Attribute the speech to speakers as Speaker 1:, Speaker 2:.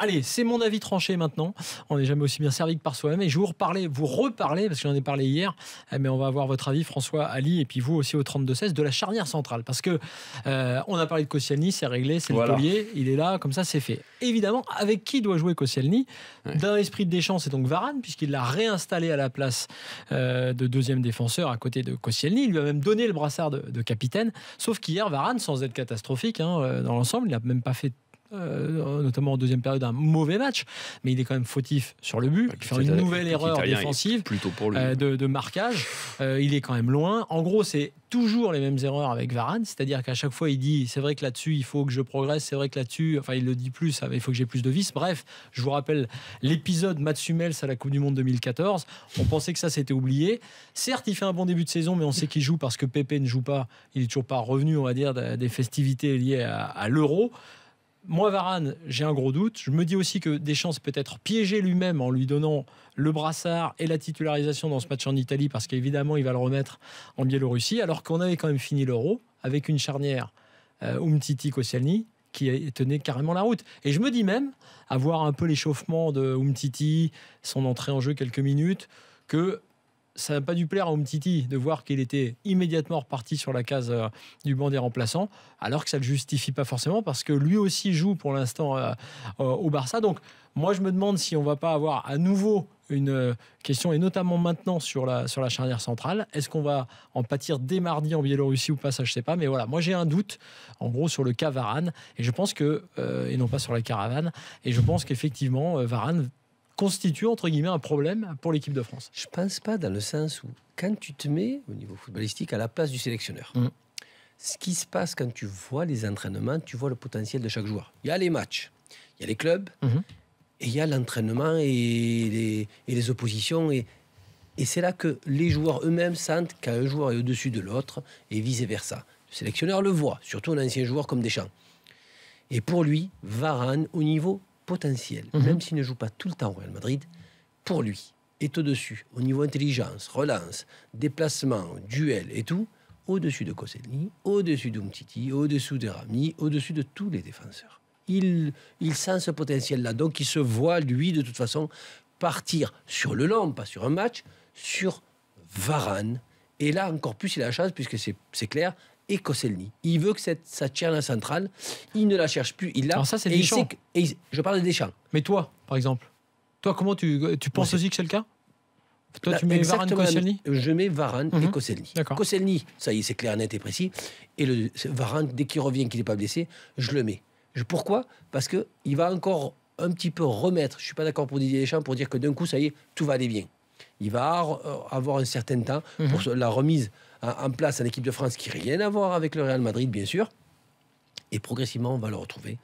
Speaker 1: Allez, c'est mon avis tranché maintenant. On n'est jamais aussi bien servi que par soi-même. Et je vais vous reparler, parce que j'en ai parlé hier, mais on va avoir votre avis, François, Ali, et puis vous aussi au 32-16, de la charnière centrale. Parce que on a parlé de Koscielny, c'est réglé, c'est le taulier, il est là, comme ça c'est fait. Évidemment, avec qui doit jouer Koscielny? D'un esprit de Deschamps, c'est donc Varane, puisqu'il l'a réinstallé à la place de deuxième défenseur à côté de Koscielny. Il lui a même donné le brassard de capitaine. Sauf qu'hier, Varane, sans être catastrophique dans l'ensemble, il n'a même pas fait notamment en deuxième période, un mauvais match, mais il est quand même fautif sur le but. Il fait une nouvelle erreur défensive de marquage. Il est quand même loin. En gros, c'est toujours les mêmes erreurs avec Varane, c'est-à-dire qu'à chaque fois, il dit c'est vrai que là-dessus, il faut que je progresse, c'est vrai que là-dessus, enfin, il le dit plus, il faut que j'ai plus de vis. Bref, je vous rappelle l'épisode Mats Hummels à la Coupe du Monde 2014. On pensait que ça s'était oublié. Certes, il fait un bon début de saison, mais on sait qu'il joue parce que Pepe ne joue pas. Il n'est toujours pas revenu, on va dire, des festivités liées à l'Euro. Moi, Varane, j'ai un gros doute. Je me dis aussi que Deschamps peut être piégé lui-même en lui donnant le brassard et la titularisation dans ce match en Italie, parce qu'évidemment, il va le remettre en Biélorussie, alors qu'on avait quand même fini l'Euro avec une charnière Umtiti-Koscielny qui tenait carrément la route. Et je me dis même, à voir un peu l'échauffement de Umtiti, son entrée en jeu quelques minutes, que ça n'a pas dû plaire à Umtiti de voir qu'il était immédiatement reparti sur la case du banc des remplaçants, alors que ça ne le justifie pas forcément, parce que lui aussi joue pour l'instant au Barça. Donc moi je me demande si on ne va pas avoir à nouveau une question, et notamment maintenant sur la charnière centrale. Est-ce qu'on va en pâtir dès mardi en Biélorussie ou pas? Ça je ne sais pas, mais voilà, moi j'ai un doute en gros sur le cas Varane, et je pense que, et non pas sur la caravane, et je pense qu'effectivement Varane constitue entre guillemets un problème pour l'équipe de France.
Speaker 2: Je pense pas, dans le sens où quand tu te mets au niveau footballistique à la place du sélectionneur, ce qui se passe quand tu vois les entraînements, tu vois le potentiel de chaque joueur. Il y a les matchs, il y a les clubs, et il y a l'entraînement et les oppositions, et c'est là que les joueurs eux-mêmes sentent qu'un joueur est au-dessus de l'autre et vice versa. Le sélectionneur le voit, surtout un ancien joueur comme Deschamps. Et pour lui, Varane, au niveau potentiel, même s'il ne joue pas tout le temps au Real Madrid, pour lui, est au-dessus, au niveau intelligence, relance, déplacement, duel et tout, au-dessus de Koscielny, au-dessus d'Umtiti, au-dessus de Rami, au-dessus de tous les défenseurs. Il sent ce potentiel-là, donc il se voit, lui, de toute façon, partir sur le long, pas sur un match, sur Varane. Et là, encore plus, il a la chance, puisque c'est clair, et Koscielny. Il veut que sa charnière centrale, il ne la cherche plus, il l'a.
Speaker 1: Alors ça, c'est Deschamps.
Speaker 2: Je parle de Deschamps.
Speaker 1: Mais toi, par exemple, comment tu penses aussi que c'est le cas? Toi, tu mets Varane, Koscielny?
Speaker 2: Je mets Varane et Koscielny. Koscielny, ça y est, c'est clair, net et précis. Et Varane, dès qu'il revient, qu'il n'est pas blessé, je le mets. Pourquoi? Parce qu'il va encore un petit peu remettre. Je ne suis pas d'accord pour Didier Deschamps pour dire que d'un coup, ça y est, tout va aller bien. Il va avoir un certain temps pour la remise en place à l'équipe de France, qui n'a rien à voir avec le Real Madrid, bien sûr. Et progressivement, on va le retrouver.